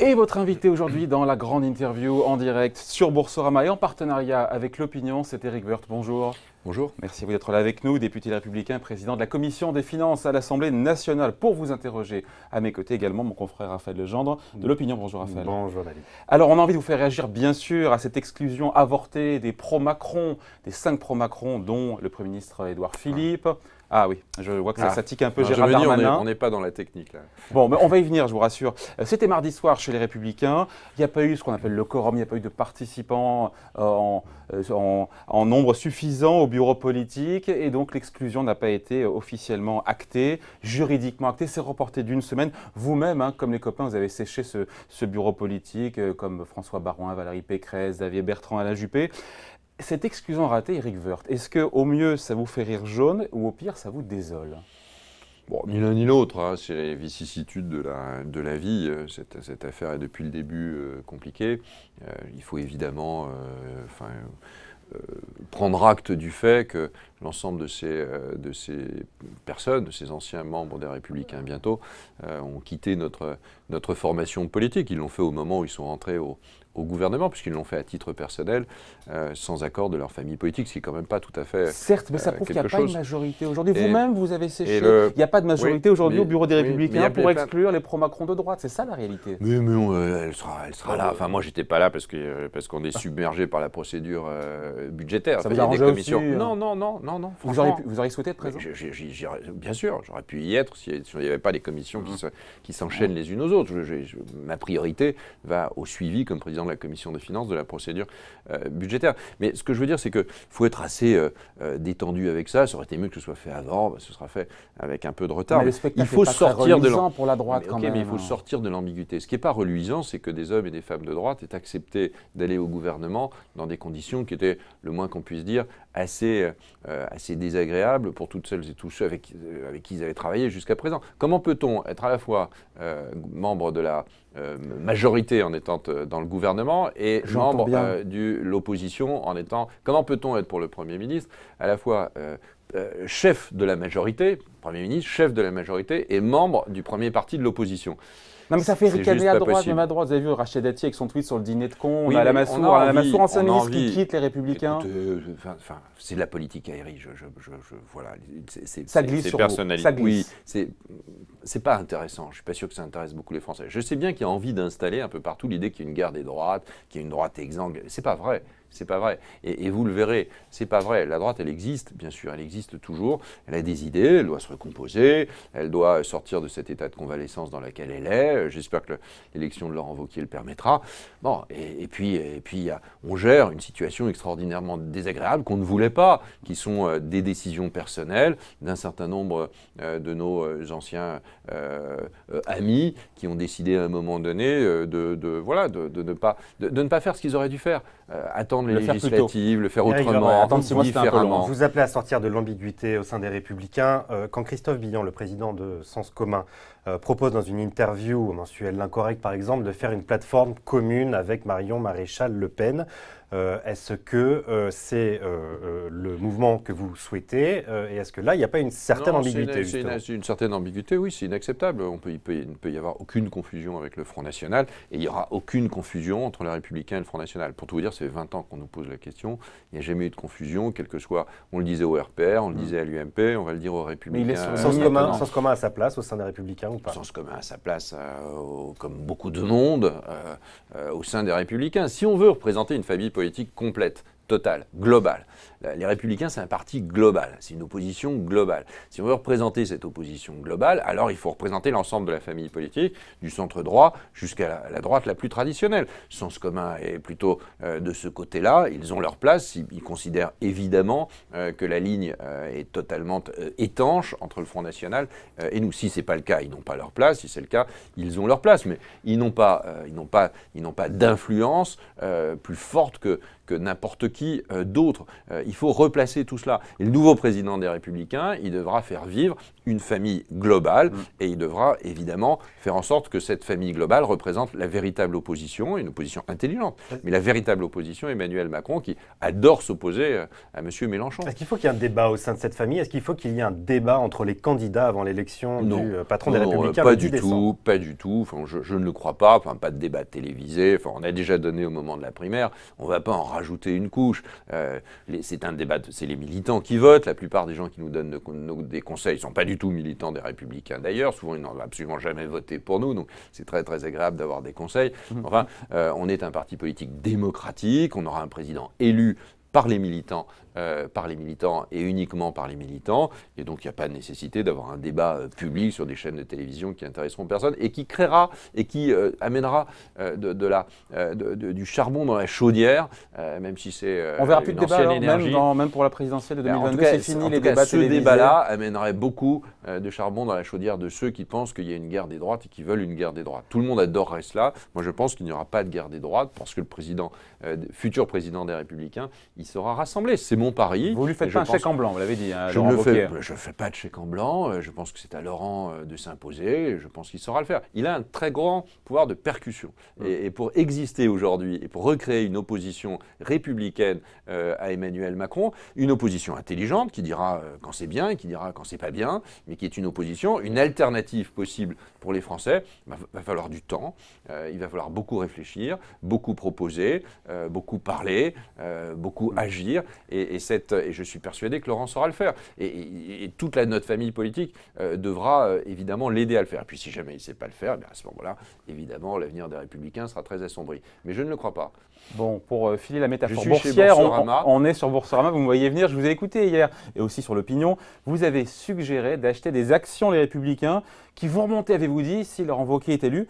Et votre invité aujourd'hui dans la grande interview en direct sur Boursorama et en partenariat avec l'Opinion, c'est Éric Woerth. Bonjour. Bonjour. Merci à vous d'être là avec nous, député républicain, président de la Commission des finances à l'Assemblée nationale. Pour vous interroger, à mes côtés également, mon confrère Raphaël Legendre de l'Opinion. Bonjour Raphaël. Bonjour David. Alors on a envie de vous faire réagir bien sûr à cette exclusion avortée des pro-Macron, des 5 pro-Macron, dont le Premier ministre Édouard Philippe. Ah oui, je vois que ça tique un peu Gérald Darmanin. On n'est pas dans la technique là. Bon, mais on va y venir, je vous rassure. C'était mardi soir chez les Républicains. Il n'y a pas eu ce qu'on appelle le quorum, il n'y a pas eu de participants en nombre suffisant au bureau politique. Et donc l'exclusion n'a pas été officiellement actée, juridiquement actée. C'est reporté d'une semaine. Vous-même, comme les copains, vous avez séché ce bureau politique, comme François Baroin, Valérie Pécresse, Xavier Bertrand, Alain Juppé. Cette exclusion ratée, Éric Woerth, est-ce qu'au mieux ça vous fait rire jaune ou au pire ça vous désole? Bon, ni l'un ni l'autre, c'est les vicissitudes de la vie. Cette affaire est depuis le début compliquée. Il faut évidemment prendre acte du fait que l'ensemble de ces personnes, de ces anciens membres des Républicains bientôt, ont quitté notre formation politique. Ils l'ont fait au moment où ils sont rentrés au gouvernement, puisqu'ils l'ont fait à titre personnel, sans accord de leur famille politique, ce qui n'est quand même pas tout à fait certes, mais ça prouve qu'il n'y a pas de majorité aujourd'hui. Vous-même, vous avez séché. Il n'y a pas de majorité aujourd'hui au bureau des Républicains pour exclure les pro-Macron de droite. C'est ça la réalité. Mais elle sera là. Enfin, moi, j'étais pas là parce qu'on est submergé par la procédure budgétaire. Ça vous arrangeait des commissions aussi, Non. Vous auriez souhaité être présent? Bien sûr, j'aurais pu y être s'il n'y avait pas des commissions qui s'enchaînent les unes aux autres. Ma priorité va au suivi, comme président de la Commission des finances, de la procédure budgétaire. Mais ce que je veux dire, c'est qu'il faut être assez détendu avec ça. Ça aurait été mieux que ce soit fait avant, ce sera fait avec un peu de retard. Mais il faut sortir de l'ambiguïté pour la droite quand même. Mais il faut sortir de l'ambiguïté. Ce qui n'est pas reluisant, c'est que des hommes et des femmes de droite aient accepté d'aller au gouvernement dans des conditions qui étaient, le moins qu'on puisse dire, assez désagréables pour toutes celles et tous ceux avec qui ils avaient travaillé jusqu'à présent. Comment peut-on être à la fois membre de la majorité en étant dans le gouvernement et membre de l'opposition en étant... Comment peut-on être pour le Premier ministre à la fois chef de la majorité, Premier ministre, chef de la majorité et membre du premier parti de l'opposition? Non mais ça fait ricaner à droite, même à droite. Vous avez vu Rachid Dati avec son tweet sur le dîner de cons, on a la Massour, ancien ministre qui quitte les Républicains. C'est de la politique aérie, voilà. Ça glisse sur vous. Ça glisse. Oui, c'est pas intéressant. Je suis pas sûr que ça intéresse beaucoup les Français. Je sais bien qu'il y a envie d'installer un peu partout l'idée qu'il y a une guerre des droites, qu'il y a une droite exsangue. C'est pas vrai. C'est pas vrai. Et vous le verrez, c'est pas vrai. La droite, elle existe, bien sûr, elle existe toujours. Elle a des idées, elle doit se recomposer, elle doit sortir de cet état de convalescence dans lequel elle est. J'espère que l'élection de Laurent Wauquiez le permettra. Bon, et puis on gère une situation extraordinairement désagréable qu'on ne voulait pas, qui sont des décisions personnelles d'un certain nombre de nos anciens amis qui ont décidé à un moment donné de ne pas faire ce qu'ils auraient dû faire. Attendre les législatives, le faire autrement, différemment. Vous appelez à sortir de l'ambiguïté au sein des Républicains. Quand Christophe Billon, le président de Sens Commun, propose dans une interview au mensuel L'Incorrect, par exemple, de faire une plateforme commune avec Marion Maréchal Le Pen, est-ce que c'est le mouvement que vous souhaitez et est-ce que là, il n'y a pas une certaine ambiguïté C'est une certaine ambiguïté, oui, c'est inacceptable. Il ne peut y avoir aucune confusion avec le Front National et il n'y aura aucune confusion entre les Républicains et le Front National. Pour tout vous dire, ça fait 20 ans qu'on nous pose la question. Il n'y a jamais eu de confusion, quel que soit. On le disait au RPR, on le disait à l'UMP, on va le dire aux Républicains. Mais il est Sens commun à sa place au sein des Républicains ou pas? Sens commun à sa place, comme beaucoup de monde, au sein des Républicains. Si on veut représenter une famille politique complète, totale, globale. Les Républicains, c'est un parti global, c'est une opposition globale. Si on veut représenter cette opposition globale, alors il faut représenter l'ensemble de la famille politique, du centre droit jusqu'à la droite la plus traditionnelle. Sens commun est plutôt de ce côté-là, ils ont leur place, ils considèrent évidemment que la ligne est totalement étanche entre le Front National et nous. Si ce n'est pas le cas, ils n'ont pas leur place, si c'est le cas, ils ont leur place, mais ils n'ont pas d'influence plus forte que n'importe qui d'autre. Il faut replacer tout cela. Et le nouveau président des Républicains, il devra faire vivre une famille globale et il devra évidemment faire en sorte que cette famille globale représente la véritable opposition, une opposition intelligente, mais la véritable opposition, Emmanuel Macron, qui adore s'opposer à M. Mélenchon. Est-ce qu'il faut qu'il y ait un débat au sein de cette famille? Est-ce qu'il faut qu'il y ait un débat entre les candidats avant l'élection du patron des Républicains le 10 décembre? Pas du tout. Enfin, je ne le crois pas. Enfin, pas de débat télévisé. Enfin, on a déjà donné au moment de la primaire. On ne va pas en rajouter une couche. C'est un débat. C'est les militants qui votent. La plupart des gens qui nous donnent des conseils ne sont pas du tout militants des Républicains d'ailleurs. Souvent, ils n'ont absolument jamais voté pour nous. Donc, c'est très, très agréable d'avoir des conseils. Enfin, on est un parti politique démocratique. On aura un président élu par les militants et uniquement par les militants. Et donc, il n'y a pas de nécessité d'avoir un débat public sur des chaînes de télévision qui intéresseront personne et qui créera et qui amènera du charbon dans la chaudière, même si c'est on verra plus de débat alors, même pour la présidentielle de 2022, c'est fini les débats télévisés. Ce débat-là amènerait beaucoup de charbon dans la chaudière de ceux qui pensent qu'il y a une guerre des droites et qui veulent une guerre des droites. Tout le monde adorerait cela. Moi, je pense qu'il n'y aura pas de guerre des droites parce que le futur président des Républicains, il sera rassemblé. C'est mon pari. Vous lui faites pas un chèque en blanc, vous l'avez dit. Hein, je ne fais pas de chèque en blanc. Je pense que c'est à Laurent de s'imposer. Je pense qu'il saura le faire. Il a un très grand pouvoir de percussion. Et pour exister aujourd'hui et pour recréer une opposition républicaine à Emmanuel Macron, une opposition intelligente qui dira quand c'est bien et qui dira quand c'est pas bien, mais qui est une opposition, une alternative possible pour les Français, va falloir du temps. Il va falloir beaucoup réfléchir, beaucoup proposer, beaucoup parler, beaucoup agir. Et je suis persuadé que Laurent saura le faire. Et toute notre famille politique devra évidemment l'aider à le faire. Et puis si jamais il ne sait pas le faire, à ce moment-là, évidemment, l'avenir des Républicains sera très assombri. Mais je ne le crois pas. Bon, pour filer la métaphore boursière, on est sur Boursorama, vous me voyez venir, je vous ai écouté hier, et aussi sur l'opinion, vous avez suggéré d'acheter des actions les Républicains qui vont remonter, avez-vous dit, si Laurent Wauquiez est élu.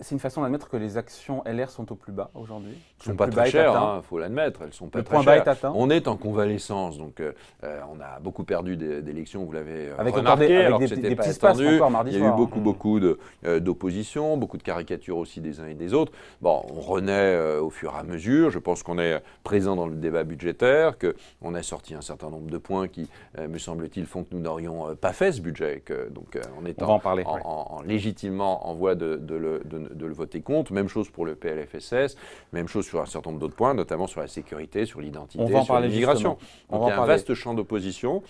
C'est une façon d'admettre que les actions LR sont au plus bas aujourd'hui. Elles ne sont pas très chères, il faut l'admettre. Elles sont pas très chères. Le point bas est atteint. On est en convalescence, donc on a beaucoup perdu d'élections, vous l'avez remarqué, alors avec que des pas petits espaces encore mardi soir. Il y a eu beaucoup d'opposition, beaucoup de caricatures aussi des uns et des autres. Bon, on renaît au fur et à mesure. Je pense qu'on est présent dans le débat budgétaire, qu'on a sorti un certain nombre de points qui, me semble-t-il, font que nous n'aurions pas fait ce budget. Donc on est légitimement en voie de le voter contre. Même chose pour le PLFSS, même chose sur un certain nombre d'autres points, notamment sur la sécurité, sur l'identité, sur l'immigration. Donc il y a un vaste champ d'opposition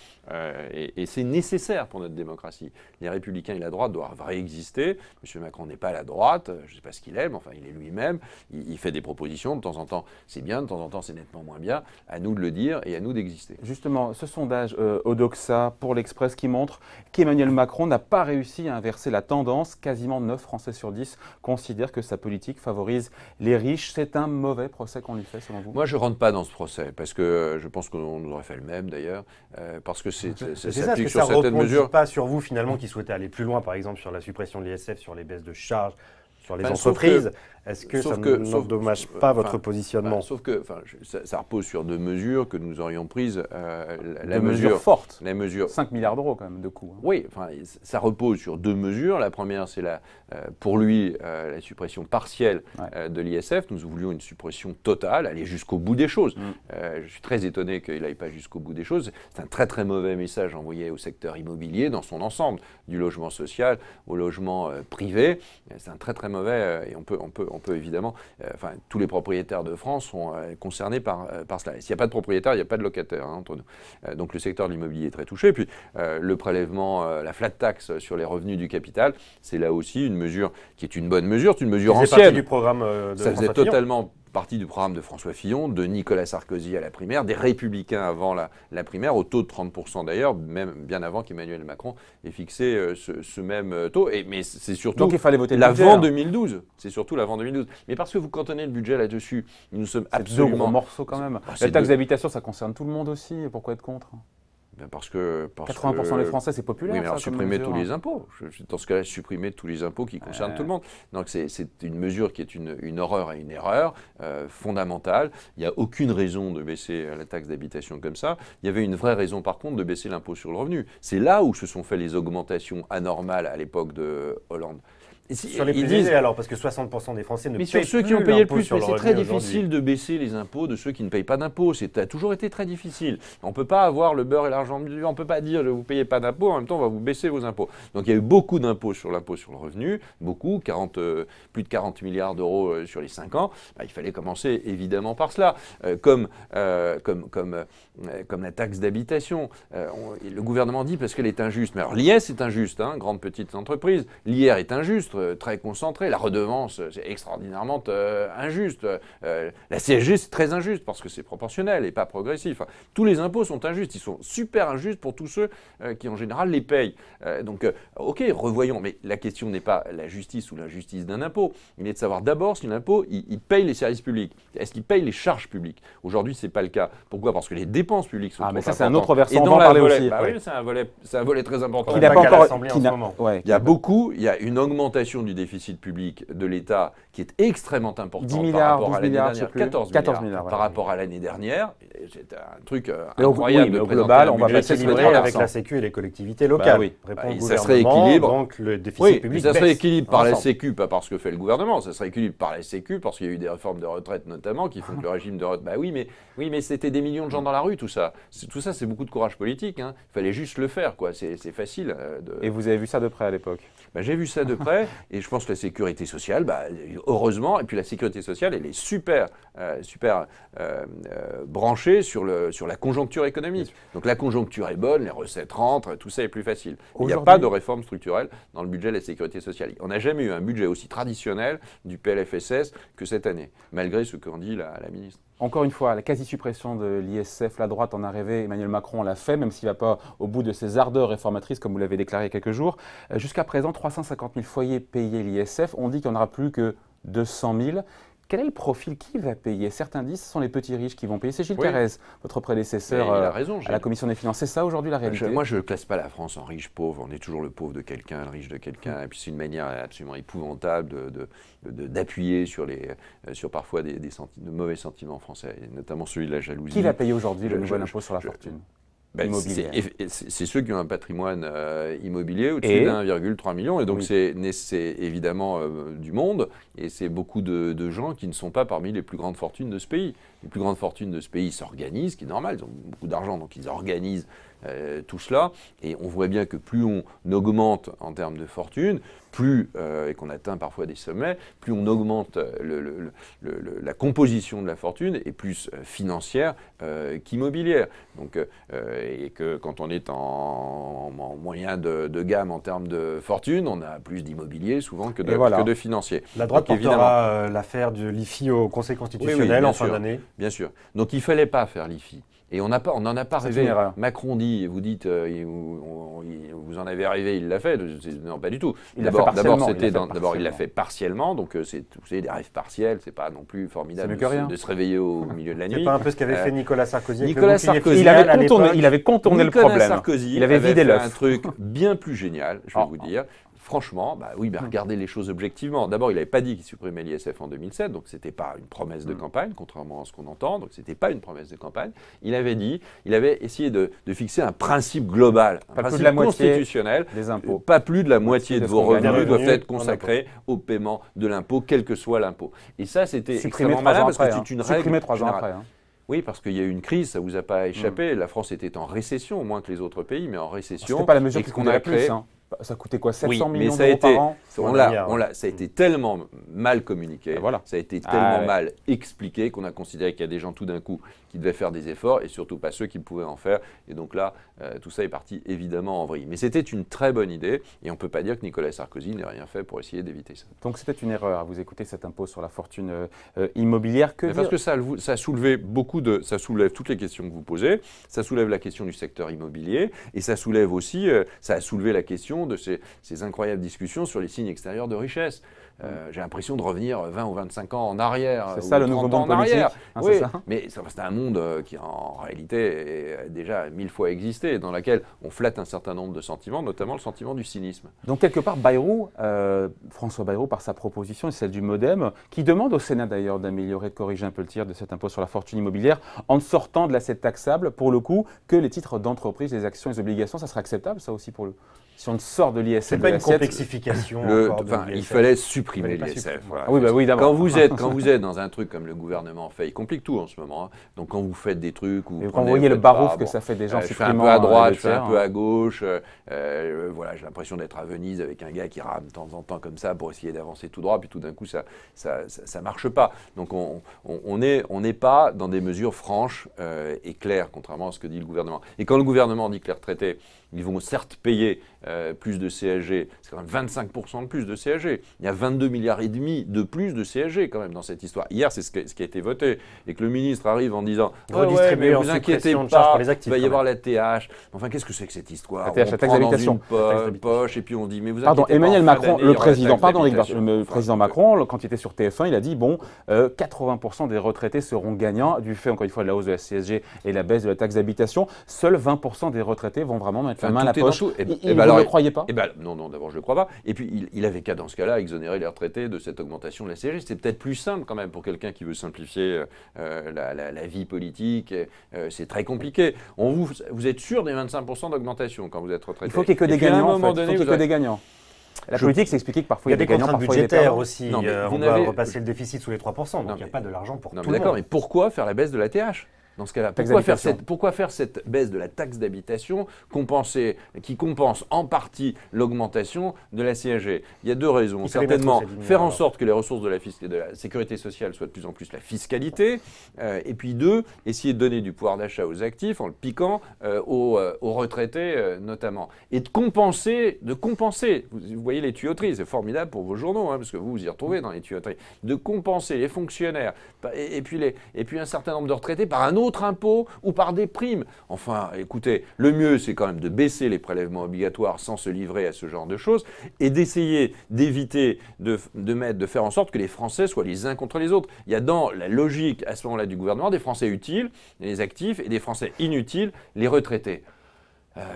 et c'est nécessaire pour notre démocratie. Les Républicains et la droite doivent réexister. M. Macron n'est pas à la droite, je ne sais pas ce qu'il aime, enfin il est lui-même, il fait des propositions, de temps en temps c'est bien, de temps en temps c'est nettement moins bien. À nous de le dire et à nous d'exister. Justement, ce sondage Odoxa pour l'Express qui montre qu'Emmanuel Macron n'a pas réussi à inverser la tendance. Quasiment 9 Français sur 10 considère que sa politique favorise les riches. C'est un mauvais procès qu'on lui fait, selon vous? Moi, je ne rentre pas dans ce procès, parce que je pense qu'on nous aurait fait le même, d'ailleurs, parce que ça s'applique sur certaines mesures. Pas sur vous, finalement, qui souhaitez aller plus loin, par exemple, sur la suppression de l'ISF, sur les baisses de charges, sur les entreprises. Est-ce que ça n'endommage pas votre positionnement? Sauf que ça repose sur deux mesures que nous aurions prises. Des mesures fortes. 5 milliards d'euros quand même de coûts. Oui, ça repose sur deux mesures. La première, c'est pour lui la suppression partielle de l'ISF. Nous voulions une suppression totale, aller jusqu'au bout des choses. Je suis très étonné qu'il n'aille pas jusqu'au bout des choses. C'est un très très mauvais message envoyé au secteur immobilier dans son ensemble, du logement social au logement privé. C'est un très très mauvais et on peut évidemment, tous les propriétaires de France sont concernés par cela. Et s'il n'y a pas de propriétaire, il n'y a pas de locataire entre nous. Donc le secteur de l'immobilier est très touché. Puis le prélèvement, la flat tax sur les revenus du capital, c'est là aussi une mesure qui est une bonne mesure, c'est une mesure ancienne. C'est partie du programme de Ça faisait totalement partie du programme de François Fillon, de Nicolas Sarkozy à la primaire, des Républicains avant la primaire, au taux de 30% d'ailleurs, même bien avant qu'Emmanuel Macron ait fixé ce même taux. Mais c'est surtout donc il fallait voter l'avant 2012. C'est surtout l'avant 2012. Mais parce que vous cantonnez le budget là-dessus, nous sommes absolument... C'est deux gros morceaux quand même. La taxe d'habitation, ça concerne tout le monde aussi. Pourquoi être contre? Parce que 80% des Français, c'est populaire. Oui, mais alors supprimer tous les impôts. Dans ce cas-là, supprimer tous les impôts qui concernent tout le monde. Donc c'est une mesure qui est une horreur et une erreur fondamentale. Il n'y a aucune raison de baisser la taxe d'habitation comme ça. Il y avait une vraie raison par contre de baisser l'impôt sur le revenu. C'est là où se sont fait les augmentations anormales à l'époque de Hollande. Sur les plus aisés alors, parce que 60% des Français ne payent plus sur ceux qui ont payé le plus, mais c'est très difficile difficile de baisser les impôts de ceux qui ne payent pas d'impôts. Ça a toujours été très difficile. On ne peut pas avoir le beurre et l'argent du beurre. On ne peut pas dire vous ne payez pas d'impôts, en même temps on va vous baisser vos impôts. Donc il y a eu beaucoup d'impôts sur l'impôt sur le revenu, beaucoup, plus de 40 milliards d'euros sur les 5 ans. Bah, il fallait commencer évidemment par cela. Comme la taxe d'habitation. Le gouvernement dit parce qu'elle est injuste. Mais alors l'IS est injuste, hein, grande petite entreprise. L'IR est injuste, très concentré. La redevance, c'est extraordinairement injuste. La CSG, c'est très injuste parce que c'est proportionnel et pas progressif. Enfin, tous les impôts sont injustes. Ils sont super injustes pour tous ceux qui, en général, les payent. OK, revoyons. Mais la question n'est pas la justice ou l'injustice d'un impôt. Il est de savoir d'abord si l'impôt, il paye les services publics. Est-ce qu'il paye les charges publiques? Aujourd'hui, ce n'est pas le cas. Pourquoi? Parce que les dépenses publiques sont trop mais ça, importantes. c'est un autre versant. Et On dans va en la parler volet, aussi. oui, c'est un volet très important. Qui n'a pas encore l'Assemblée en ce moment. Il y a une augmentation du déficit public de l'État qui est extrêmement importante 10 milliards, par rapport à l'année dernière. 14 milliards par rapport à l'année dernière. C'était un truc mais incroyable mais de au présenter global, un on va budget baisser très le équilibré budget avec la Sécu et les collectivités locales. Bah Répond le ça serait gouvernement, équilibre. donc le déficit public ça serait baisse équilibre par la ensemble. Sécu, pas par ce que fait le gouvernement. Ça serait équilibre par la Sécu parce qu'il y a eu des réformes de retraite notamment qui font que le régime de retraite. Oui, mais c'était des millions de gens dans la rue, tout ça. Tout ça, c'est beaucoup de courage politique. Hein. Il fallait juste le faire, quoi. C'est facile. Et vous avez vu ça de près à l'époque? J'ai vu ça de près et je pense que la sécurité sociale, heureusement, et puis la sécurité sociale, elle est super branchée sur la conjoncture économique. Donc la conjoncture est bonne, les recettes rentrent, tout ça est plus facile. Il n'y a pas de réforme structurelle dans le budget de la sécurité sociale. On n'a jamais eu un budget aussi traditionnel du PLFSS que cette année, malgré ce qu'en dit la ministre. Encore une fois, la quasi-suppression de l'ISF, la droite en a rêvé, Emmanuel Macron l'a fait, même s'il ne va pas au bout de ses ardeurs réformatrices, comme vous l'avez déclaré il y a quelques jours. Jusqu'à présent, 350 000 foyers payaient l'ISF. On dit qu'il n'y en aura plus que 200 000. Quel est le profil? Qui va payer? Certains disent que ce sont les petits riches qui vont payer. C'est Gilles Thérèse, votre prédécesseur à la Commission des Finances. C'est ça aujourd'hui la réalité? Moi, je ne classe pas la France en riche-pauvre. On est toujours le pauvre de quelqu'un, le riche de quelqu'un. Et puis c'est une manière absolument épouvantable d'appuyer sur parfois de mauvais sentiments français, et notamment celui de la jalousie. Qui va payer aujourd'hui le nouvel impôt sur la fortune? C'est ceux qui ont un patrimoine immobilier au-dessus d'1,3 million. Et donc, c'est évidemment du monde. Et c'est beaucoup de gens qui ne sont pas parmi les plus grandes fortunes de ce pays. Les plus grandes fortunes de ce pays s'organisent, ce qui est normal. Ils ont beaucoup d'argent, donc ils organisent tout cela. Et on voit bien que plus on augmente en termes de fortune, et qu'on atteint parfois des sommets, plus on augmente la composition de la fortune est plus financière qu'immobilière. Donc, et que quand on est en moyen de gamme en termes de fortune, on a plus d'immobilier souvent que de financier. La droite portera l'affaire de l'IFI au Conseil constitutionnel en fin d'année. Bien sûr. Donc il ne fallait pas faire l'IFI. Et on n'en a pas rêvé. Macron dit, vous dites, vous en avez rêvé, il l'a fait. Non, pas du tout. D'abord, il l'a fait partiellement. Donc, vous savez, des rêves partiels, c'est pas non plus formidable de se réveiller au milieu de la nuit. C'est pas un peu ce qu'avait fait Nicolas Sarkozy. Il avait contourné le problème. Sarkozy il avait vidé l'œuf. Un truc bien plus génial, je vais vous dire. Franchement, regardez les choses objectivement. D'abord, il n'avait pas dit qu'il supprimait l'ISF en 2007, donc ce n'était pas une promesse de campagne, contrairement à ce qu'on entend, donc ce n'était pas une promesse de campagne. Il avait essayé de fixer un principe global, un principe constitutionnel. Des impôts. Pas plus de la moitié de vos revenus doivent être consacrés au paiement de l'impôt, quel que soit l'impôt. Et ça, c'était extrêmement malin parce que c'est une règle. Supprimé 3 ans après. Oui, parce qu'il y a eu une crise, ça ne vous a pas échappé. La France était en récession, moins que les autres pays, mais en récession. Ce n'est pas la mesure qui coûtait la plus. Ça coûtait quoi, 700 millions d'euros par an? Ça a été tellement mal communiqué, ça a été tellement mal expliqué qu'on a considéré qu'il y a des gens tout d'un coup qui devaient faire des efforts et surtout pas ceux qui pouvaient en faire. Et donc là, tout ça est parti évidemment en vrille. Mais c'était une très bonne idée et on ne peut pas dire que Nicolas Sarkozy n'ait rien fait pour essayer d'éviter ça. Donc c'était une erreur à vous écouter cet impôt sur la fortune immobilière. Parce que ça a soulevé ça soulève toutes les questions que vous posez, ça soulève la question du secteur immobilier et ça soulève aussi, ça a soulevé la question de ces incroyables discussions sur les signes extérieurs de richesse. J'ai l'impression de revenir 20 ou 25 ans en arrière. C'est ça le nouveau monde politique. Oui, mais c'est un monde qui en réalité a déjà 1000 fois existé, dans lequel on flatte un certain nombre de sentiments, notamment le sentiment du cynisme. Donc quelque part, François Bayrou, par sa proposition et celle du MoDem, qui demande au Sénat d'ailleurs d'améliorer, de corriger un peu le tir de cet impôt sur la fortune immobilière, en sortant de l'assiette taxable, pour le coup, que les titres d'entreprise, les actions, les obligations, ça serait acceptable, ça aussi pour le... si on sort de l'ISF C'est de pas une l'assiette. complexification. Il fallait supprimer l'ISF. Voilà. Ah oui, bah oui, d'abord. Quand vous êtes dans un truc comme le gouvernement fait, il complique tout en ce moment. Hein. Donc quand vous faites des trucs où quand vous voyez le barouf que ça fait des gens je fais un peu à droite, je fais un peu à gauche. Voilà, j'ai l'impression d'être à Venise avec un gars qui rame de temps en temps comme ça pour essayer d'avancer tout droit, puis tout d'un coup ça marche pas. Donc on n'est pas dans des mesures franches et claires, contrairement à ce que dit le gouvernement. Et quand le gouvernement dit que les retraités, ils vont certes payer plus de CSG, c'est quand même 25% de plus de CSG. Il y a 22 milliards et demi de plus de CSG quand même dans cette histoire. Hier, c'est ce qui a été voté. Et que le ministre arrive en disant « mais vous inquiétez pas, il va y avoir la TH ». Enfin, qu'est-ce que c'est que cette histoire? La TH, la taxe d'habitation. Poche, et puis on dit « mais vous Pardon, inquiétez pas, Emmanuel en fin Macron, d'année, le il y aura la président, taxe d'habitation. le président Macron, quand il était sur TF1, il a dit, bon, 80% des retraités seront gagnants du fait, encore une fois, de la hausse de la CSG et la baisse de la taxe d'habitation. Seuls 20% des retraités vont vraiment mettre la main à la poche. Vous ne le croyez pas? Non, d'abord, je ne le crois pas. Et puis, il avait qu'à, dans ce cas-là, exonérer les retraités de cette augmentation de la CSG. C'est peut-être plus simple, quand même, pour quelqu'un qui veut simplifier la vie politique. C'est très compliqué. Vous êtes sûr des 25% d'augmentation quand vous êtes retraité? Il faut qu'il y ait que des gagnants, en fait. Il faut qu'il y ait que des gagnants. La politique, c'est expliqué que parfois il y a des gagnants, parfois il y a des budgétaires perdants. aussi. On va repasser le déficit sous les 3%, donc il n'y a pas de l'argent pour tout le monde. D'accord, mais pourquoi faire la baisse de la TH dans ce cas-là? Pourquoi faire cette baisse de la taxe d'habitation qui compense en partie l'augmentation de la CSG? Il y a deux raisons. Certainement, faire en sorte que les ressources de la sécurité sociale soient de plus en plus la fiscalité. Et puis deux, essayer de donner du pouvoir d'achat aux actifs en le piquant aux retraités notamment. Et de compenser. Vous voyez les tuyauteries, c'est formidable pour vos journaux, hein, parce que vous y retrouvez dans les tuyauteries. De compenser les fonctionnaires et puis un certain nombre de retraités par un autre impôt ou par des primes. Enfin, écoutez, le mieux, c'est quand même de baisser les prélèvements obligatoires sans se livrer à ce genre de choses et d'essayer d'éviter de faire en sorte que les Français soient les uns contre les autres. Il y a dans la logique, à ce moment-là, du gouvernement, des Français utiles, les actifs, et des Français inutiles, les retraités.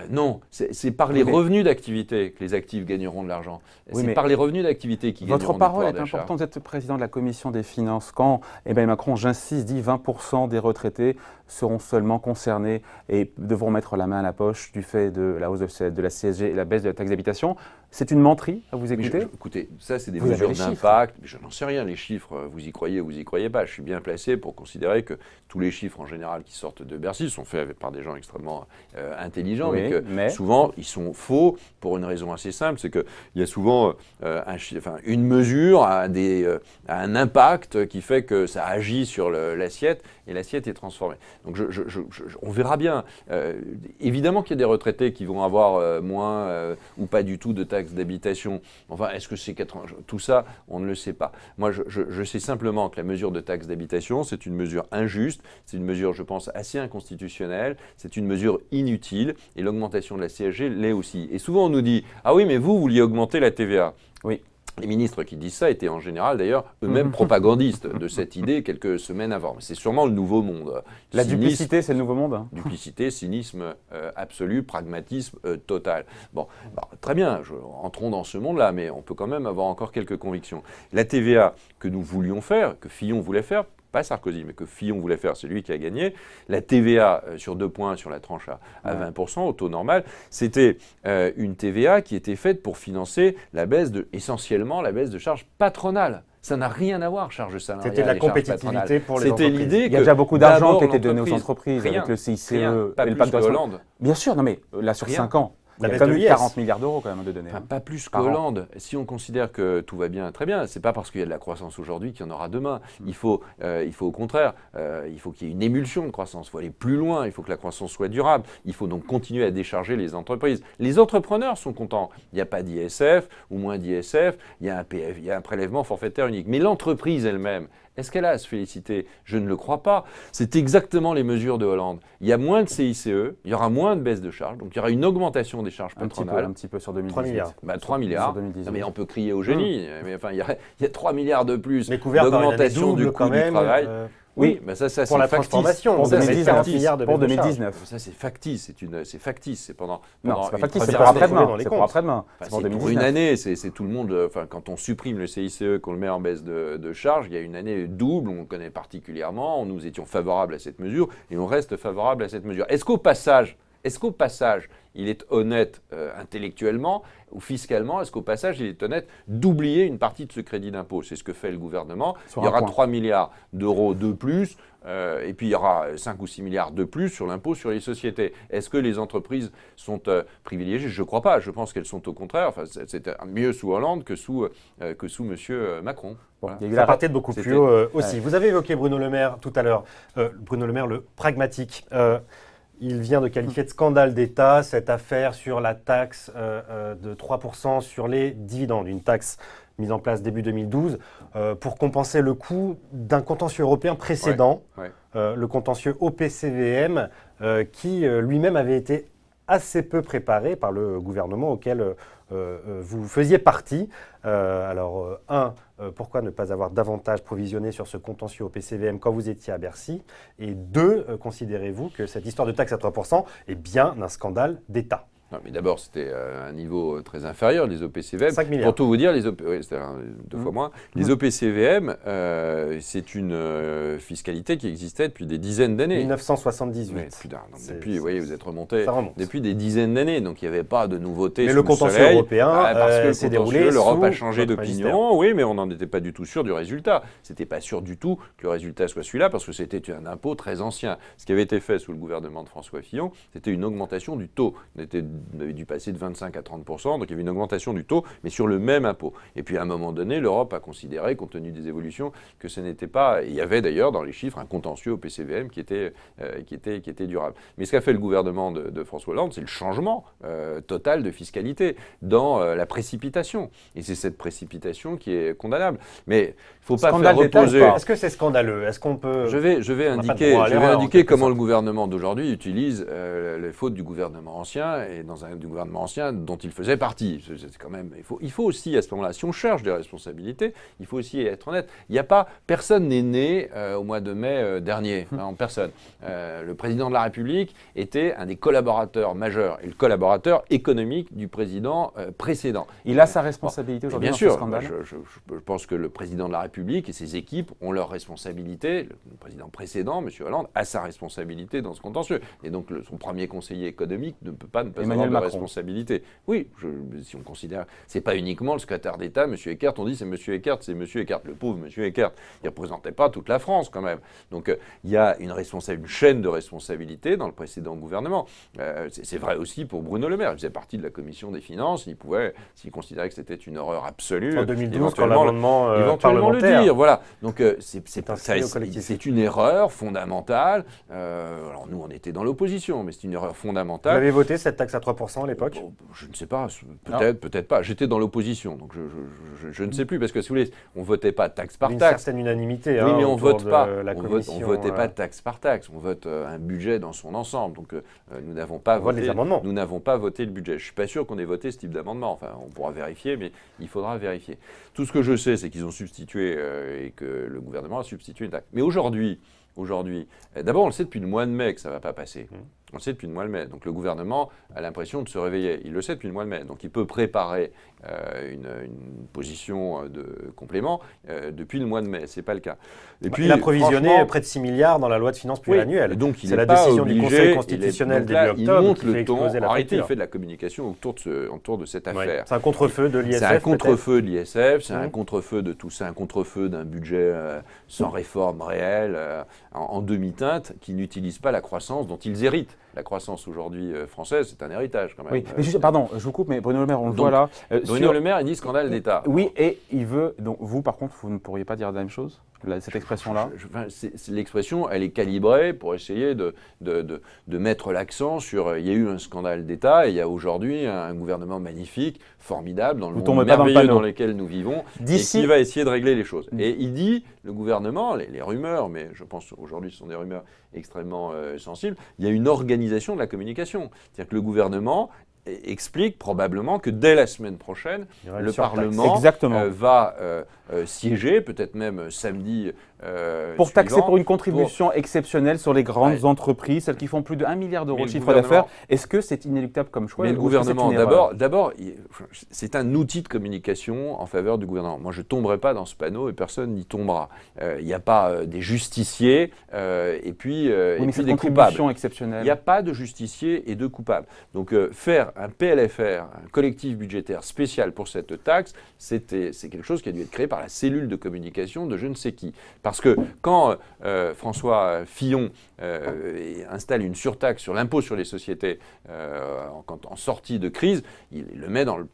Non, c'est par les revenus d'activité que les actifs gagneront de l'argent. C'est par les revenus d'activité qui gagneront du pouvoir d'achat. Votre parole est importante. Vous êtes président de la Commission des finances. Quand Emmanuel Macron, j'insiste, dit 20% des retraités seront seulement concernés et devront mettre la main à la poche du fait de la hausse de la CSG et la baisse de la taxe d'habitation. C'est une menterie à vous écouter? Écoutez, ça c'est des mesures d'impact. Je n'en sais rien, les chiffres, vous y croyez ou vous y croyez pas. Je suis bien placé pour considérer que tous les chiffres en général qui sortent de Bercy sont faits par des gens extrêmement intelligents, mais souvent ils sont faux pour une raison assez simple, c'est qu'il y a souvent une mesure a un impact qui fait que ça agit sur l'assiette et l'assiette est transformée. Donc on verra bien. Évidemment qu'il y a des retraités qui vont avoir moins ou pas du tout de taxes d'habitation. Enfin, est-ce que c'est 80? Tout ça, on ne le sait pas. Moi, je sais simplement que la mesure de taxe d'habitation, c'est une mesure injuste, c'est une mesure, je pense, assez inconstitutionnelle, c'est une mesure inutile, et l'augmentation de la CSG l'est aussi. Et souvent, on nous dit « Ah oui, mais vous vouliez augmenter la TVA ». Oui. Les ministres qui disent ça étaient en général d'ailleurs eux-mêmes propagandistes de cette idée quelques semaines avant. Mais c'est sûrement le nouveau monde. La duplicité, c'est le nouveau monde. Duplicité, cynisme absolu, pragmatisme total. Bon, très bien, entrons dans ce monde-là, mais on peut quand même avoir encore quelques convictions. La TVA que nous voulions faire, que Fillon voulait faire, pas Sarkozy, mais que Fillon voulait faire, c'est lui qui a gagné. La TVA sur 2 points sur la tranche à 20%, au taux normal, c'était une TVA qui était faite pour financer essentiellement la baisse de charges patronales. Ça n'a rien à voir, charges salariales. C'était de la compétitivité pour les entreprises. C'était l'idée Il y a déjà beaucoup d'argent qui a été donné aux entreprises avec le CICE et le pacte de Hollande. Bien sûr, non mais là sur 5 ans. Il y a quand même eu 40 milliards d'euros quand même de données. Enfin, pas plus qu'Hollande. Si on considère que tout va bien, très bien. C'est pas parce qu'il y a de la croissance aujourd'hui qu'il y en aura demain. Il faut au contraire, il faut qu'il y ait une émulsion de croissance. Il faut aller plus loin. Il faut que la croissance soit durable. Il faut donc continuer à décharger les entreprises. Les entrepreneurs sont contents. Il n'y a pas d'ISF ou moins d'ISF. Il y a un prélèvement forfaitaire unique. Mais l'entreprise elle-même, est-ce qu'elle a à se féliciter? Je ne le crois pas. C'est exactement les mesures de Hollande. Il y a moins de CICE, il y aura moins de baisse de charges, donc il y aura une augmentation des charges patronales. Un petit peu sur 2018. 3 milliards. 3 milliards. Non, mais on peut crier au génie. Mais enfin, il y a 3 milliards de plus d'augmentation du coût du travail. Oui, mais ça pour la transformation. Pour 2019. Ça, c'est factice. C'est factice. C'est pendant. Non, c'est pas factice. C'est pour après-demain. C'est pour après-demain. C'est pour une année. C'est tout le monde. Enfin, quand on supprime le CICE, qu'on le met en baisse de charge, il y a une année double. On le connaît particulièrement. Nous étions favorables à cette mesure et on reste favorable à cette mesure. Est-ce qu'au passage, Est-ce qu'au passage, il est honnête intellectuellement ou fiscalement? Est-ce qu'au passage, il est honnête d'oublier une partie de ce crédit d'impôt? C'est ce que fait le gouvernement. Il y aura 3 milliards d'euros de plus, et puis il y aura 5 ou 6 milliards de plus sur l'impôt sur les sociétés. Est-ce que les entreprises sont privilégiées? Je ne crois pas. Je pense qu'elles sont au contraire. Enfin, c'était mieux sous Hollande que sous M. Macron. Bon, voilà. Ça partait de beaucoup plus haut aussi. Vous avez évoqué Bruno Le Maire tout à l'heure. Bruno Le Maire, le pragmatique. Il vient de qualifier de scandale d'État cette affaire sur la taxe de 3% sur les dividendes, une taxe mise en place début 2012 pour compenser le coût d'un contentieux européen précédent, le contentieux OPCVM, qui lui-même avait été assez peu préparé par le gouvernement auquel vous faisiez partie. Pourquoi ne pas avoir davantage provisionné sur ce contentieux au PCVM quand vous étiez à Bercy? Et 2, considérez-vous que cette histoire de taxe à 3% est bien un scandale d'État? Non, mais d'abord, c'était un niveau très inférieur, les OPCVM. 5 milliards. Pour tout vous dire, c'était 2 fois moins. Les OPCVM, c'est une fiscalité qui existait depuis des dizaines d'années. 1978. Oui, depuis, vous voyez, vous êtes remonté depuis des dizaines d'années, donc il n'y avait pas de nouveauté. Mais le contentieux européen parce que s'est déroulé. L'Europe a changé d'opinion, oui, mais on n'en était pas du tout sûr du résultat. C'était pas sûr du tout que le résultat soit celui-là, parce que c'était un impôt très ancien. Ce qui avait été fait sous le gouvernement de François Fillon, c'était une augmentation du taux. On avait dû passer de 25 à 30%, donc il y avait une augmentation du taux, mais sur le même impôt. Et puis à un moment donné, l'Europe a considéré, compte tenu des évolutions, que ce n'était pas... Il y avait d'ailleurs dans les chiffres un contentieux au PCVM qui était durable. Mais ce qu'a fait le gouvernement de François Hollande, c'est le changement total de fiscalité dans la précipitation. Et c'est cette précipitation qui est condamnable. Mais il ne faut pas faire reposer... Est-ce que c'est scandaleux? Est-ce qu'on peut... Je vais indiquer comment le gouvernement d'aujourd'hui utilise les fautes du gouvernement ancien et du gouvernement ancien dont il faisait partie. C'est quand même, il faut aussi, à ce moment-là, si on cherche des responsabilités, il faut aussi être honnête. Personne n'est né au mois de mai dernier. Personne. Le président de la République était un des collaborateurs majeurs et le collaborateur économique du président précédent. Il a sa responsabilité aujourd'hui dans ce scandale. Bien sûr. Je pense que le président de la République et ses équipes ont leur responsabilité. Le président précédent, M. Hollande, a sa responsabilité dans ce contentieux. Et donc, son premier conseiller économique ne peut pas avoir de responsabilité. Oui, si on considère, c'est pas uniquement le secrétaire d'État, M. Eckert, on dit c'est M. Eckert, c'est M. Eckert. Le pauvre M. Eckert, il ne représentait pas toute la France quand même. Donc il y a une chaîne de responsabilité dans le précédent gouvernement. C'est vrai aussi pour Bruno Le Maire. Il faisait partie de la commission des finances. Il pouvait, s'il considérait que c'était une erreur absolue, en 2012, quand l'amendement parlementaire. Le dire. Voilà. Donc c'est une erreur fondamentale. Alors nous, on était dans l'opposition, mais c'est une erreur fondamentale. Vous avez voté cette taxe à 3% à l'époque? Je ne sais pas, peut-être pas. J'étais dans l'opposition, donc je ne sais plus, parce que si vous voulez, on ne votait pas taxe par taxe. Une certaine unanimité. Oui, mais on ne vote pas. On ne votait pas taxe par taxe. On vote un budget dans son ensemble. Donc nous n'avons pas voté le budget. Je ne suis pas sûr qu'on ait voté ce type d'amendement. Enfin, on pourra vérifier, mais il faudra vérifier. Tout ce que je sais, c'est qu'ils ont substitué et que le gouvernement a substitué une taxe. Mais aujourd'hui, d'abord, on le sait depuis le mois de mai que ça ne va pas passer. On le sait depuis le mois de mai. Donc le gouvernement a l'impression de se réveiller. Il le sait depuis le mois de mai. Donc il peut préparer une position de complément depuis le mois de mai. Ce n'est pas le cas. Et puis, il a provisionné près de 6 milliards dans la loi de finances pluriannuelle. Oui, donc c'est la décision du Conseil constitutionnel début octobre. Il monte le ton. En réalité, il fait de la communication autour de cette affaire. C'est un contre-feu de l'ISF. C'est un contre-feu de l'ISF. C'est un contre-feu de tout ça. Un contre-feu d'un budget sans réforme réelle, en demi-teinte, qui n'utilise pas la croissance dont ils héritent. La croissance aujourd'hui française, c'est un héritage quand même. Oui, mais juste, pardon, je vous coupe, mais Bruno Le Maire, on le voit là. Bruno Le Maire, il dit scandale d'État. Oui, et il veut. Donc vous, par contre, vous ne pourriez pas dire la même chose, cette expression-là? L'expression, elle est calibrée pour essayer de mettre l'accent sur. Il y a eu un scandale d'État et il y a aujourd'hui un gouvernement magnifique, formidable, dans le monde merveilleux dans lequel nous vivons, et qui va essayer de régler les choses. Et il dit, le gouvernement, les rumeurs, mais je pense aujourd'hui ce sont des rumeurs extrêmement sensibles, il y a une organisation de la communication. C'est-à-dire que le gouvernement explique probablement que dès la semaine prochaine, le Parlement va siéger, peut-être même samedi Pour taxer suivants. pour une contribution exceptionnelle sur les grandes entreprises, celles qui font plus de 1 milliard d'euros de chiffre d'affaires, est-ce que c'est inéluctable comme choix? Mais le gouvernement, d'abord, c'est un outil de communication en faveur du gouvernement. Moi, je ne tomberai pas dans ce panneau et personne n'y tombera. Il n'y a pas des justiciers et puis des coupables. Exceptionnelle. Il n'y a pas de justiciers et de coupables. Donc, faire un PLFR, un collectif budgétaire spécial pour cette taxe, c'est quelque chose qui a dû être créé par la cellule de communication de je ne sais qui. Parce que quand François Fillon installe une surtaxe sur l'impôt sur les sociétés en sortie de crise, il le met dans le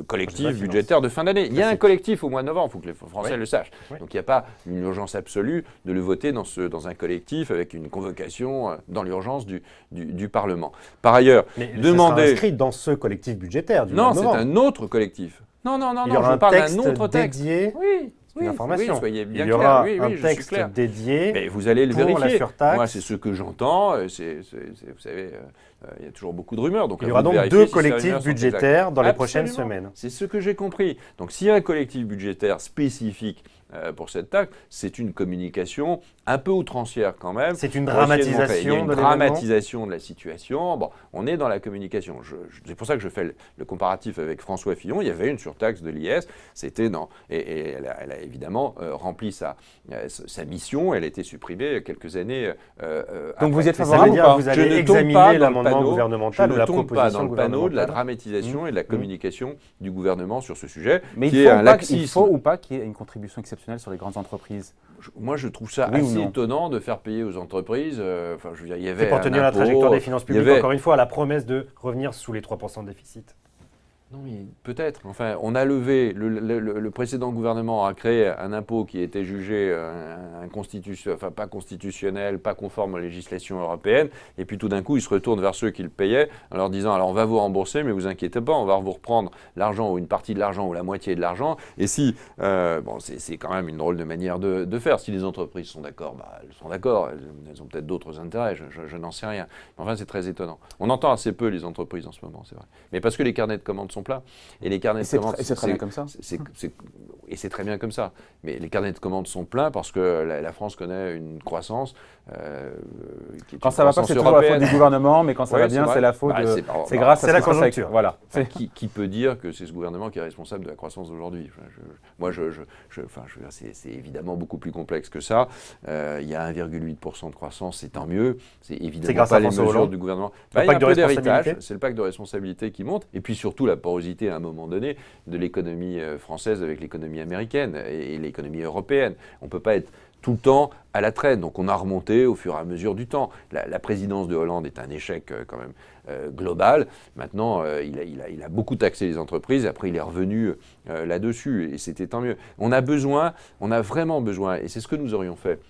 collectif budgétaire de fin d'année. Il y a un collectif au mois de novembre, il faut que les Français le sachent. Donc il n'y a pas une urgence absolue de le voter dans un collectif avec une convocation dans l'urgence du Parlement. Par ailleurs, demander... C'est inscrit dans ce collectif budgétaire du mois de novembre. Non, c'est un autre collectif. Non, je parle d'un autre texte dédié. Oui. Une information. Oui, soyez bien il y aura clair. un texte dédié. Mais vous allez le pour vérifier. La surtaxe. Moi, c'est ce que j'entends. Vous savez, il y a toujours beaucoup de rumeurs. Donc il y aura donc deux collectifs budgétaires dans les prochaines semaines. C'est ce que j'ai compris. Donc s'il y a un collectif budgétaire spécifique pour cette taxe, c'est une communication un peu outrancière quand même. C'est une dramatisation de la situation. Bon, on est dans la communication. C'est pour ça que je fais le comparatif avec François Fillon. Il y avait une surtaxe de l'IS. C'était et elle a évidemment rempli sa mission. Elle a été supprimée quelques années Donc vous êtes favorable ou pas? Vous allez examiner l'amendement gouvernemental ou la proposition gouvernementale. Je ne tombe pas dans le panneau de la dramatisation et de la communication du gouvernement sur ce sujet. Mais il faut ou pas qu'il y ait une contribution exceptionnelle sur les grandes entreprises? Moi, je trouve ça assez étonnant de faire payer aux entreprises. Il y avait pour tenir la trajectoire des finances publiques, encore une fois, à la promesse de revenir sous les 3% de déficit. Non, peut-être. Enfin, on a levé, le précédent gouvernement a créé un impôt qui était jugé pas constitutionnel, pas conforme aux législations européennes. Et puis tout d'un coup, il se retourne vers ceux qui le payaient en leur disant, alors on va vous rembourser, mais vous inquiétez pas, on va vous reprendre l'argent ou une partie de l'argent ou la moitié de l'argent. Et si, c'est quand même une drôle de manière de faire. Si les entreprises sont d'accord, elles sont d'accord. Elles ont peut-être d'autres intérêts, je n'en sais rien. Mais enfin, c'est très étonnant. On entend assez peu les entreprises en ce moment, c'est vrai. Mais parce que les carnets de commandes sont plats. Et les carnets de commandes, c'est très bien comme ça. Et c'est très bien comme ça. Mais les carnets de commandes sont pleins parce que la France connaît une croissance. Quand ça va pas, c'est toujours la faute du gouvernement, mais quand ça va bien, c'est la faute. C'est grâce à la conjoncture. Voilà. Qui peut dire que c'est ce gouvernement qui est responsable de la croissance d'aujourd'hui? C'est évidemment beaucoup plus complexe que ça. Il y a 1,8% de croissance, c'est tant mieux. C'est évidemment pas les mesures du gouvernement. Il y a un peu d'héritage. C'est le pacte de responsabilité qui monte. Et puis surtout la porosité à un moment donné de l'économie française avec l'économie américaine et l'économie européenne. On ne peut pas être tout le temps à la traîne. Donc on a remonté au fur et à mesure du temps. La présidence de Hollande est un échec quand même global. Maintenant, il a beaucoup taxé les entreprises. Après, il est revenu là-dessus et c'était tant mieux. On a vraiment besoin, et c'est ce que nous aurions fait.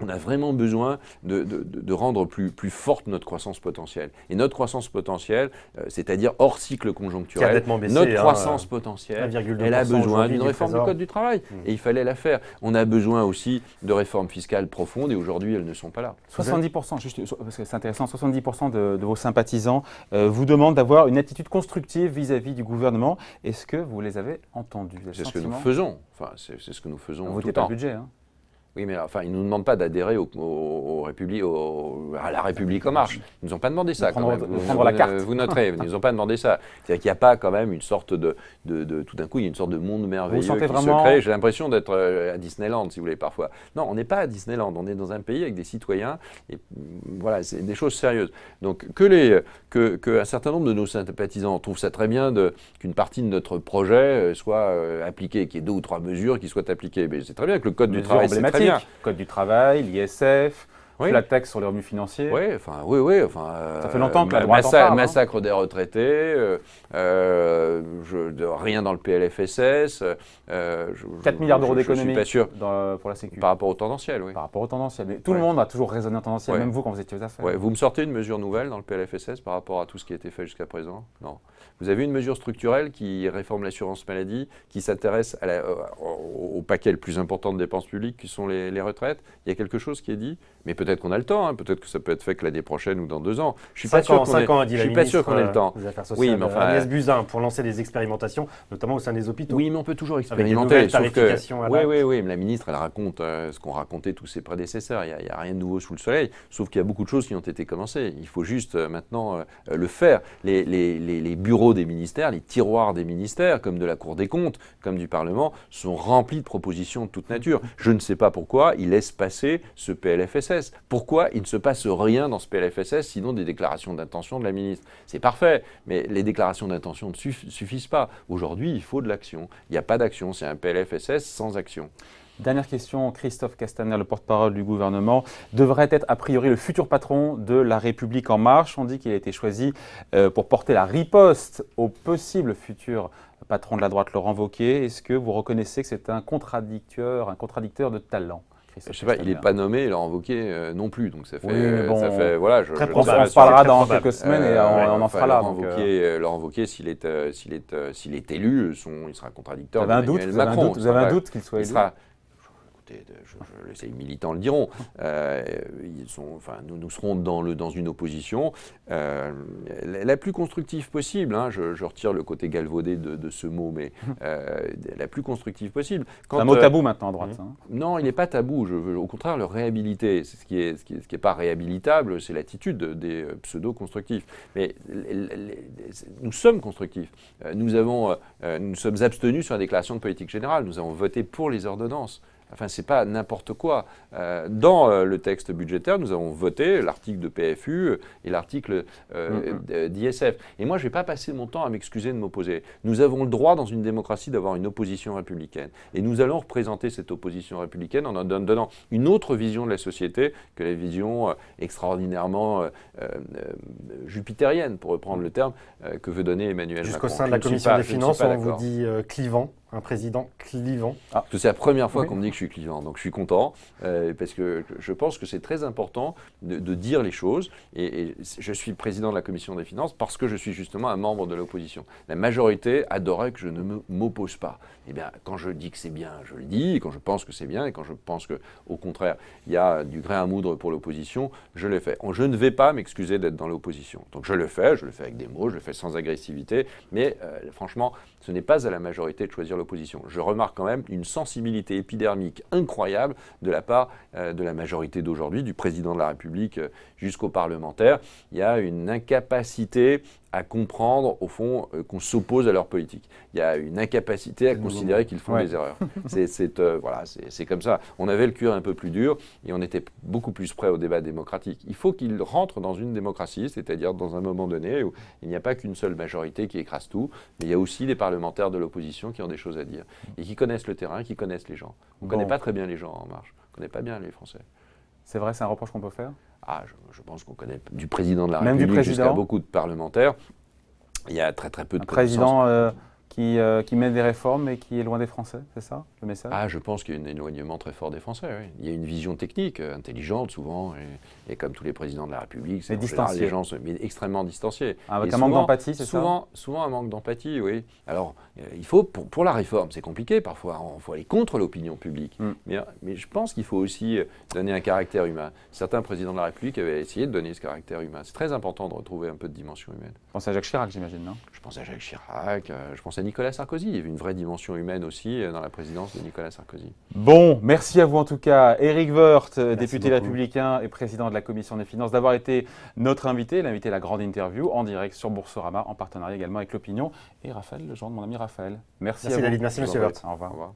On a vraiment besoin de rendre plus forte notre croissance potentielle. Et notre croissance potentielle, c'est-à-dire hors cycle conjoncturel, notre croissance potentielle, elle a besoin d'une réforme du Code du travail. Et il fallait la faire. On a besoin aussi de réformes fiscales profondes et aujourd'hui, elles ne sont pas là. 70%, juste parce que c'est intéressant, 70% de vos sympathisants vous demandent d'avoir une attitude constructive vis-à-vis du gouvernement. Est-ce que vous les avez entendus? C'est ce que nous faisons. Enfin, c'est ce que nous faisons tout le temps. Vous votez pas le budget, hein? Oui, mais enfin, ils ne nous demandent pas d'adhérer à la République en marche. Ils ne nous ont pas demandé ça. Prendre la carte. Vous noterez, ils ne nous ont pas demandé ça. C'est-à-dire qu'il n'y a pas quand même une sorte tout d'un coup, il y a une sorte de monde merveilleux qui se crée. J'ai l'impression d'être à Disneyland, si vous voulez, parfois. Non, on n'est pas à Disneyland. On est dans un pays avec des citoyens. Et voilà, c'est des choses sérieuses. Donc, qu'un certain nombre de nos sympathisants trouvent ça très bien qu'une partie de notre projet soit appliquée, qu'il y ait 2 ou 3 mesures qui soient appliquées. Mais c'est très bien que le Code du travail, c'est très bien. Code du travail, l'ISF, la taxe sur les revenus financiers. Oui. Ça fait longtemps que la droite en parle. Massacre des retraités, rien dans le PLFSS. 4 milliards d'euros d'économie pour la Sécu. Par rapport au tendanciel, oui. Par rapport au tendanciel. Mais tout le monde a toujours raisonné en tendanciel, même vous quand vous étiez aux affaires. Vous me sortez une mesure nouvelle dans le PLFSS par rapport à tout ce qui a été fait jusqu'à présent? Non. Vous avez une mesure structurelle qui réforme l'assurance maladie, qui s'intéresse au paquet le plus important de dépenses publiques, qui sont les retraites. Il y a quelque chose qui est dit, mais peut-être qu'on a le temps, hein. Peut-être que ça peut être fait que l'année prochaine ou dans 2 ans. Je suis pas sûr qu'on ait le temps. Des Affaires sociales, oui, mais enfin, Agnès Buzyn, pour lancer des expérimentations, notamment au sein des hôpitaux. Oui, mais on peut toujours Avec des expérimenter. nouvelles tarifications à l'acte. Oui, mais la ministre, elle raconte ce qu'ont raconté tous ses prédécesseurs. Il n'y a rien de nouveau sous le soleil, sauf qu'il y a beaucoup de choses qui ont été commencées. Il faut juste maintenant le faire. Les bureaux des ministères, les tiroirs des ministères, comme de la Cour des comptes, comme du Parlement, sont remplis de propositions de toute nature. Je ne sais pas pourquoi ils laissent passer ce PLFSS. Pourquoi il ne se passe rien dans ce PLFSS, sinon des déclarations d'intention de la ministre. C'est parfait, mais les déclarations d'intention ne suffisent pas. Aujourd'hui, il faut de l'action. Il n'y a pas d'action, c'est un PLFSS sans action. Dernière question, Christophe Castaner, le porte-parole du gouvernement, devrait être a priori le futur patron de La République En Marche. On dit qu'il a été choisi pour porter la riposte au possible futur patron de la droite, Laurent Wauquiez. Est-ce que vous reconnaissez que c'est un contradicteur de talent? Je sais pas, il n'est pas nommé, Laurent Wauquiez non plus, donc ça fait, oui, bon, ça fait voilà. on se parlera dans quelques semaines et on en fera là. Laurent Wauquiez, s'il est élu, il sera contradicteur de Emmanuel Macron. Vous avez un doute qu'il soit élu? Les militants le diront. Nous serons dans une opposition la plus constructive possible. Hein, je retire le côté galvaudé de ce mot, mais la plus constructive possible. C'est un mot tabou maintenant à droite. Hein. Non, il n'est pas tabou. Je veux au contraire le réhabiliter. Ce qui est pas réhabilitable, c'est l'attitude des pseudo-constructifs. Mais nous sommes constructifs. Nous sommes abstenus sur la déclaration de politique générale. Nous avons voté pour les ordonnances. Enfin, ce n'est pas n'importe quoi. Dans le texte budgétaire, nous avons voté l'article de PFU et l'article d'ISF. Et moi, je ne vais pas passer mon temps à m'excuser de m'opposer. Nous avons le droit, dans une démocratie, d'avoir une opposition républicaine. Et nous allons représenter cette opposition républicaine en donnant une autre vision de la société que la vision extraordinairement jupitérienne, pour reprendre le terme, que veut donner Emmanuel Macron. Jusqu'au sein de la Commission des Finances, on vous dit clivant. Un président clivant. Parce que c'est la première fois qu'on me dit que je suis clivant, donc je suis content, parce que je pense que c'est très important de dire les choses, et je suis président de la Commission des Finances parce que je suis justement un membre de l'opposition. La majorité adorait que je ne m'oppose pas. Eh bien, quand je dis que c'est bien, je le dis, et quand je pense que c'est bien, et quand je pense qu'au contraire, il y a du grain à moudre pour l'opposition, je le fais. Je ne vais pas m'excuser d'être dans l'opposition. Donc je le fais avec des mots, je le fais sans agressivité, mais franchement, ce n'est pas à la majorité de choisir l'opposition. Je remarque quand même une sensibilité épidermique incroyable de la part de la majorité d'aujourd'hui, du président de la République jusqu'aux parlementaires. Il y a une incapacité à comprendre, au fond, qu'on s'oppose à leur politique. Il y a une incapacité à considérer qu'ils font des erreurs. C'est comme ça. On avait le cœur un peu plus dur et on était beaucoup plus prêt au débat démocratique. Il faut qu'ils rentrent dans une démocratie, c'est-à-dire dans un moment donné où il n'y a pas qu'une seule majorité qui écrase tout, mais il y a aussi des parlementaires de l'opposition qui ont des choses à dire et qui connaissent le terrain, qui connaissent les gens. On ne connaît pas très bien les gens En Marche. On ne connaît pas bien les Français. C'est vrai, c'est un reproche qu'on peut faire? Je pense qu'on connaît du président de la République jusqu'à beaucoup de parlementaires. Il y a très peu de président qui mène des réformes mais qui est loin des Français, c'est ça le message? Je pense qu'il y a un éloignement très fort des Français. Oui. Il y a une vision technique, intelligente souvent, et comme tous les présidents de la République, c'est en général les gens sont extrêmement distanciés. Avec un manque d'empathie, c'est ça? Souvent un manque d'empathie, oui. Alors, il faut, pour la réforme, c'est compliqué parfois, il faut aller contre l'opinion publique. Mais je pense qu'il faut aussi donner un caractère humain. Certains présidents de la République avaient essayé de donner ce caractère humain. C'est très important de retrouver un peu de dimension humaine. Je pense à Jacques Chirac, j'imagine, non? Je pense à Jacques Chirac, je pense à Nicolas Sarkozy. Il y avait une vraie dimension humaine aussi dans la présidence de Nicolas Sarkozy. Bon, merci à vous en tout cas. Éric Woerth, député républicain et président de la Commission des Finances, d'avoir été notre invité, l'invité à la grande interview en direct sur Boursorama, en partenariat également avec l'Opinion et Raphaël Legendre, mon ami Raphaël. Merci à vous. David, merci M. Woerth. Au revoir. Au revoir.